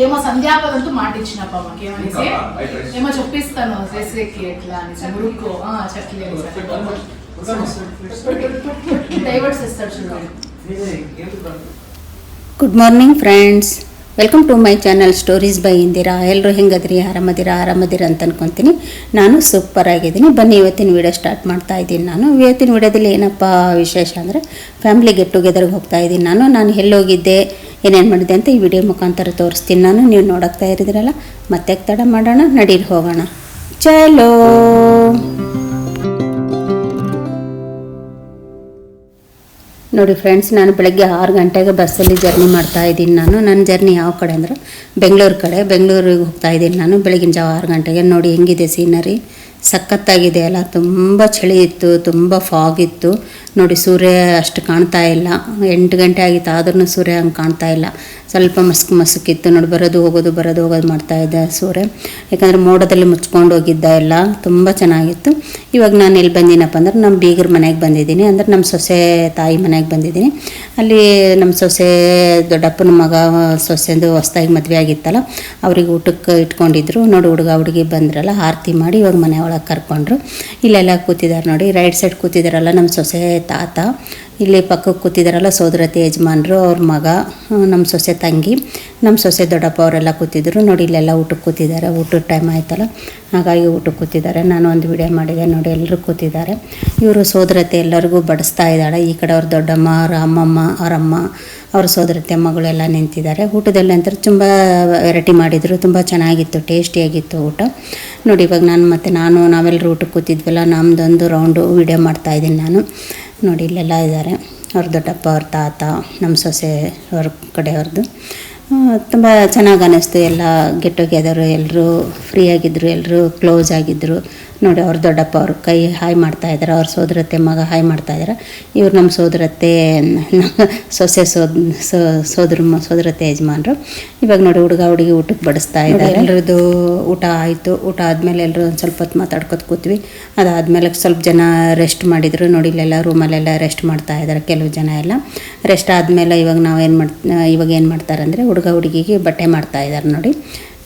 ఏమో సంధ్యాపదంతో మాట ఇచ్చినప్ప మాకేమనేసి ఏమో చూపిస్తాను చేసేకి ఎట్లా అని మురుకు చెట్లేదు డైవర్స్ ఇస్తాడు చూడండి. Good morning friends, welcome to my channel stories by Indira. ಎಲ್ಲರೂ ಹೆಂಗದ್ರಿ? ಆರಾಮದಿರ ಅಂತ ಅನ್ಕೊತೀನಿ. ನಾನು ಸೂಪರ್ ಆಗಿದ್ದೀನಿ. ಬನ್ನಿ ಇವತ್ತಿನ ವೀಡಿಯೋ ಸ್ಟಾರ್ಟ್ ಮಾಡ್ತಾ ಇದ್ದೀನಿ. ಇವತ್ತಿನ ವೀಡಿಯೋದಲ್ಲಿ ಏನಪ್ಪ ವಿಶೇಷ ಅಂದರೆ ಫ್ಯಾಮಿಲಿ ಗೆಟ್ ಟುಗೆದರ್ಗೆ ಹೋಗ್ತಾ ಇದ್ದೀನಿ. ನಾನು ಎಲ್ಲೋಗಿದ್ದೆ, ಏನೇನು ಮಾಡಿದೆ ಅಂತ ಈ ವಿಡಿಯೋ ಮುಖಾಂತರ ತೋರಿಸ್ತೀನಿ. ನೀವು ನೋಡೋಕ್ತಾ ಇರಿದ್ರಲ್ಲ, ಮತ್ತೆ ತಡ ಮಾಡೋಣ, ನಡೀರಿ ಹೋಗೋಣ. ಚಲೋ ನೋಡಿ ಫ್ರೆಂಡ್ಸ್, ನಾನು ಬೆಳಗ್ಗೆ 6 ಗಂಟೆಗೆ ಬಸ್ಸಲ್ಲಿ ಜರ್ನಿ ಮಾಡ್ತಾ ಇದ್ದೀನಿ. ನನ್ನ ಜರ್ನಿ ಯಾವ ಕಡೆ ಅಂದರೆ ಬೆಂಗಳೂರಿಗೆ ಹೋಗ್ತಾ ಇದ್ದೀನಿ. ಬೆಳಗಿನ ಜಾವ 6 ಗಂಟೆಗೆ. ನೋಡಿ ಹೆಂಗಿದೆ ಸೀನರಿ, ಸಖತ್ತಾಗಿದೆ ಅಲ್ಲ. ತುಂಬ ಚಳಿ ಇತ್ತು, ತುಂಬ ಫಾಗ್ ಇತ್ತು. ನೋಡಿ ಸೂರ್ಯ ಅಷ್ಟು ಕಾಣ್ತಾ ಇಲ್ಲ. 8 ಗಂಟೆ ಆಗಿತ್ತು, ಆದ್ರೂ ಸೂರ್ಯ ಹಂಗೆ ಕಾಣ್ತಾ ಇಲ್ಲ. ಸ್ವಲ್ಪ ಮಸುಕಿತ್ತು ನೋಡಿ. ಬರೋದು ಹೋಗೋದು ಮಾಡ್ತಾಯಿದ್ದೆ ಸೂರ್ಯ. ಯಾಕಂದರೆ ಮೋಡದಲ್ಲಿ ಮುಚ್ಕೊಂಡು ಹೋಗಿದ್ದ ಎಲ್ಲ. ತುಂಬ ಚೆನ್ನಾಗಿತ್ತು. ಇವಾಗ ನಾನು ಎಲ್ಲಿ ಬಂದಿನಪ್ಪ ಅಂದ್ರೆ ನಮ್ಮ ಬೀಗರ ಮನೆಗೆ ಬಂದಿದ್ದೀನಿ. ಅಂದರೆ ನಮ್ಮ ಸೊಸೆ ತಾಯಿ ಮನೆಗೆ ಬಂದಿದ್ದೀನಿ. ಅಲ್ಲಿ ನಮ್ಮ ಸೊಸೆ ದೊಡ್ಡಪ್ಪನ ಮಗ ಸೊಸೆಂದು ಹೊಸ್ದಾಗಿ ಮದುವೆ ಆಗಿತ್ತಲ್ಲ, ಅವ್ರಿಗೆ ಊಟಕ್ಕೆ ಇಟ್ಕೊಂಡಿದ್ರು. ನೋಡಿ ಹುಡುಗಿ ಬಂದ್ರಲ್ಲ, ಆರತಿ ಮಾಡಿ ಇವಾಗ ಮನೆ ಒಳಗೆ ಕರ್ಕೊಂಡ್ರು. ಇಲ್ಲೆಲ್ಲ ಕೂತಿದ್ದಾರೆ ನೋಡಿ, ರೈಟ್ ಸೈಡ್ ಕೂತಿದ್ದಾರಲ್ಲ ನಮ್ಮ ಸೊಸೆ ತಾತ. ಇಲ್ಲಿ ಪಕ್ಕಕ್ಕೆ ಕೂತಿದ್ದಾರಲ್ಲ ಸೋದರತೆ ಯಜಮಾನ್ರು, ಅವ್ರ ಮಗ, ನಮ್ಮ ಸೊಸೆ ತಂಗಿ, ನಮ್ಮ ಸೊಸೆ ದೊಡ್ಡಪ್ಪ ಅವರೆಲ್ಲ ಕೂತಿದ್ರು. ನೋಡಿ ಇಲ್ಲೆಲ್ಲ ಊಟಕ್ಕೆ ಕೂತಿದ್ದಾರೆ. ಊಟದ ಟೈಮ್ ಆಯ್ತಲ್ಲ, ಹಾಗಾಗಿ ಊಟಕ್ಕೆ ಕೂತಿದ್ದಾರೆ. ನಾನು ಒಂದು ವಿಡಿಯೋ ಮಾಡಿದೆ ನೋಡಿ, ಎಲ್ಲರೂ ಕೂತಿದ್ದಾರೆ. ಇವರು ಸೋದರತೆ ಎಲ್ಲರಿಗೂ ಬಡಿಸ್ತಾ ಇದ್ದಾಳೆ. ಈ ಕಡೆ ಅವ್ರ ದೊಡ್ಡಮ್ಮ, ಅವ್ರ ಅಮ್ಮಮ್ಮ, ಅವರಮ್ಮ, ಅವ್ರ ಸೋದರತೆ ಮಗಳೆಲ್ಲ ನಿಂತಿದ್ದಾರೆ. ಊಟದಲ್ಲಿ ಅಂತ ತುಂಬ ವೆರೈಟಿ ಮಾಡಿದರು. ತುಂಬ ಚೆನ್ನಾಗಿತ್ತು, ಟೇಸ್ಟಿಯಾಗಿತ್ತು ಊಟ. ನೋಡಿ ಇವಾಗ ನಾವೆಲ್ಲರೂ ಊಟಕ್ಕೆ ಕೂತಿದ್ವಲ್ಲ, ನಮ್ಮದೊಂದು ರೌಂಡು ವಿಡಿಯೋ ಮಾಡ್ತಾಯಿದ್ದೀನಿ ನಾನು. ನೋಡಿ ಇಲ್ಲೆಲ್ಲ ಇದ್ದಾರೆ ಅವ್ರ ದೊಡ್ಡಪ್ಪ, ಅವ್ರ ತಾತ, ನಮ್ಮ ಸೊಸೆ ಅವ್ರ ಕಡೆಯವ್ರದ್ದು. ತುಂಬ ಚೆನ್ನಾಗಿ ಅನ್ನಿಸ್ತು. ಎಲ್ಲ ಗೆಟ್ ಟುಗೆದರು, ಎಲ್ಲರೂ ಫ್ರೀಯಾಗಿದ್ದರು, ಎಲ್ಲರೂ ಕ್ಲೋಸ್ ಆಗಿದ್ದರು. ನೋಡಿ ಅವ್ರ ದೊಡ್ಡಪ್ಪ ಅವ್ರ ಕೈ ಹಾಯ್ ಮಾಡ್ತಾಯಿದ್ದಾರೆ. ಅವ್ರ ಸೋದರತ್ತೆ ಮಗ ಹಾಯ್ ಮಾಡ್ತಾಯಿದ್ದಾರೆ. ಇವ್ರು ನಮ್ಮ ಸೋದರತ್ತೆ ಸೊಸೆ ಸೋದರತ್ತೆ ಯಜಮಾನ್ರು. ಇವಾಗ ನೋಡಿ ಹುಡುಗಿ ಊಟಕ್ಕೆ ಬಡಿಸ್ತಾ ಇದ್ದಾರೆ. ಎಲ್ಲರದ್ದು ಊಟ ಆಯಿತು. ಊಟ ಆದಮೇಲೆ ಎಲ್ಲರೂ ಒಂದು ಸ್ವಲ್ಪ ಹೊತ್ತು ಮಾತಾಡ್ಕೊತ ಕೂತ್ವಿ. ಅದಾದಮೇಲೆ ಸ್ವಲ್ಪ ಜನ ರೆಸ್ಟ್ ಮಾಡಿದರು. ನೋಡಿ ಇಲ್ಲೆಲ್ಲ ರೂಮಲ್ಲೆಲ್ಲ ರೆಸ್ಟ್ ಮಾಡ್ತಾಯಿದ್ದಾರೆ ಕೆಲವು ಜನ ಎಲ್ಲ. ರೆಸ್ಟ್ ಆದಮೇಲೆ ಇವಾಗ ಏನು ಮಾಡ್ತಾರೆ ಅಂದರೆ ಹುಡುಗಿಗೆ ಬಟ್ಟೆ ಮಾಡ್ತಾಯಿದ್ದಾರೆ. ನೋಡಿ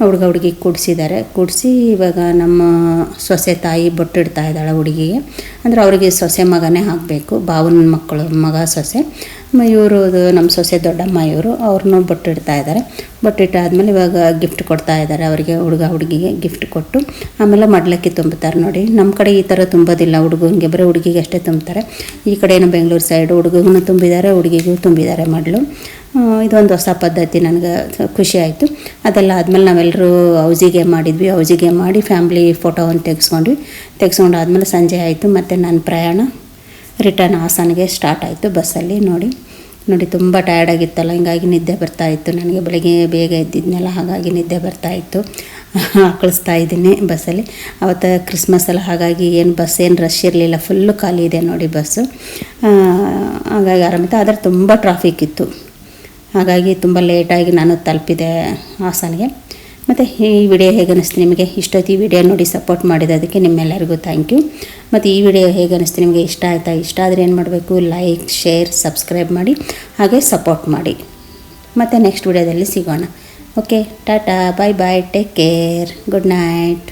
ಹುಡುಗಿ ಕೂಡಿಸಿ ಇವಾಗ ನಮ್ಮ ಸೊಸೆ ತಾಯಿ ಬೊಟ್ಟಿಡ್ತಾ ಇದ್ದಾಳೆ ಹುಡುಗಿಗೆ. ಅಂದರೆ ಅವರಿಗೆ ಸೊಸೆ ಮಗನೇ ಆಗಬೇಕು, ಬಾವನ ಮಗ ಸೊಸೆ. ಇವರು ನಮ್ಮ ಸೊಸೆ ದೊಡ್ಡಮ್ಮ, ಅವ್ರನ್ನೂ ಬೊಟ್ಟಿಡ್ತಾ ಇದ್ದಾರೆ. ಬೊಟ್ಟಿಟ್ಟಾದ್ಮೇಲೆ ಇವಾಗ ಗಿಫ್ಟ್ ಕೊಡ್ತಾ ಇದ್ದಾರೆ ಅವರಿಗೆ. ಹುಡುಗಿಗೆ ಗಿಫ್ಟ್ ಕೊಟ್ಟು ಆಮೇಲೆ ಮಡ್ಲಕ್ಕಿ ತುಂಬುತ್ತಾರೆ. ನೋಡಿ ನಮ್ಮ ಕಡೆ ಈ ಥರ ತುಂಬೋದಿಲ್ಲ ಹುಡುಗನಿಗೆ, ಬರೀ ಹುಡುಗಿಗೆ ಅಷ್ಟೇ ತುಂಬ್ತಾರೆ. ಈ ಕಡೆ ಏನೋ ಬೆಂಗಳೂರು ಸೈಡು ಹುಡುಗಿಗೂ ತುಂಬಿದ್ದಾರೆ, ಹುಡುಗಿಗೂ ತುಂಬಿದ್ದಾರೆ ಮಡ್ಲು. ಇದೊಂದು ಹೊಸ ಪದ್ಧತಿ, ನನಗೆ ಖುಷಿ ಆಯಿತು. ಅದೆಲ್ಲ ಆದಮೇಲೆ ನಾವೆಲ್ಲರೂ ಹೌಸಿಗೆ ಮಾಡಿ ಫ್ಯಾಮ್ಲಿ ಫೋಟೋವನ್ನು ತೆಗೆಸ್ಕೊಂಡಾದ್ಮೇಲೆ ಸಂಜೆ ಆಯಿತು. ಮತ್ತು ನನ್ನ ಪ್ರಯಾಣ ರಿಟರ್ನ್ ಹಾಸನಿಗೆ ಸ್ಟಾರ್ಟ್ ಆಯಿತು ಬಸ್ಸಲ್ಲಿ. ನೋಡಿ ತುಂಬ ಟಯರ್ಡಾಗಿತ್ತಲ್ಲ, ಹಿಂಗಾಗಿ ನಿದ್ದೆ ಬರ್ತಾಯಿತ್ತು ನನಗೆ. ಬೆಳಗ್ಗೆ ಬೇಗ ಎದ್ದಿದ್ನೆಲ್ಲ, ಹಾಗಾಗಿ ನಿದ್ದೆ ಬರ್ತಾಯಿತ್ತು. ಕಳಿಸ್ತಾ ಇದ್ದೀನಿ ಬಸ್ಸಲ್ಲಿ. ಅವತ್ತು ಕ್ರಿಸ್ಮಸ್ ಎಲ್ಲ, ಹಾಗಾಗಿ ಬಸ್ ಏನು ರಶ್ ಇರಲಿಲ್ಲ, ಫುಲ್ಲು ಖಾಲಿ ಇದೆ ನೋಡಿ ಬಸ್ಸು. ಹಾಗಾಗಿ ಆರಾಮಿತ್ತು. ಆದರೆ ತುಂಬ ಟ್ರಾಫಿಕ್ ಇತ್ತು, ಹಾಗಾಗಿ ತುಂಬ ಲೇಟಾಗಿ ನಾನು ತಲುಪಿದೆ ಹಾಸನಿಗೆ. ಮತ್ತು ಈ ವಿಡಿಯೋ ಹೇಗೆ ಅನ್ನಿಸ್ತು ನಿಮಗೆ? ಇಷ್ಟೊತ್ತು ಈ ವಿಡಿಯೋ ನೋಡಿ ಸಪೋರ್ಟ್ ಮಾಡಿದ್ದಕ್ಕೆ ನಿಮ್ಮೆಲ್ಲರಿಗೂ ಥ್ಯಾಂಕ್ ಯು. ಮತ್ತು ಈ ವಿಡಿಯೋ ಹೇಗೆ ಅನ್ನಿಸ್ತು ನಿಮಗೆ? ಇಷ್ಟ ಆಯಿತಾ? ಇಷ್ಟ ಆದರೆ ಏನು ಮಾಡಬೇಕು? ಲೈಕ್, ಶೇರ್, ಸಬ್ಸ್ಕ್ರೈಬ್ ಮಾಡಿ, ಹಾಗೆ ಸಪೋರ್ಟ್ ಮಾಡಿ. ಮತ್ತು ನೆಕ್ಸ್ಟ್ ವಿಡಿಯೋದಲ್ಲಿ ಸಿಗೋಣ. ಓಕೆ, ಟಾಟಾ, ಬಾಯ್, ಟೇಕ್ ಕೇರ್, ಗುಡ್ ನೈಟ್.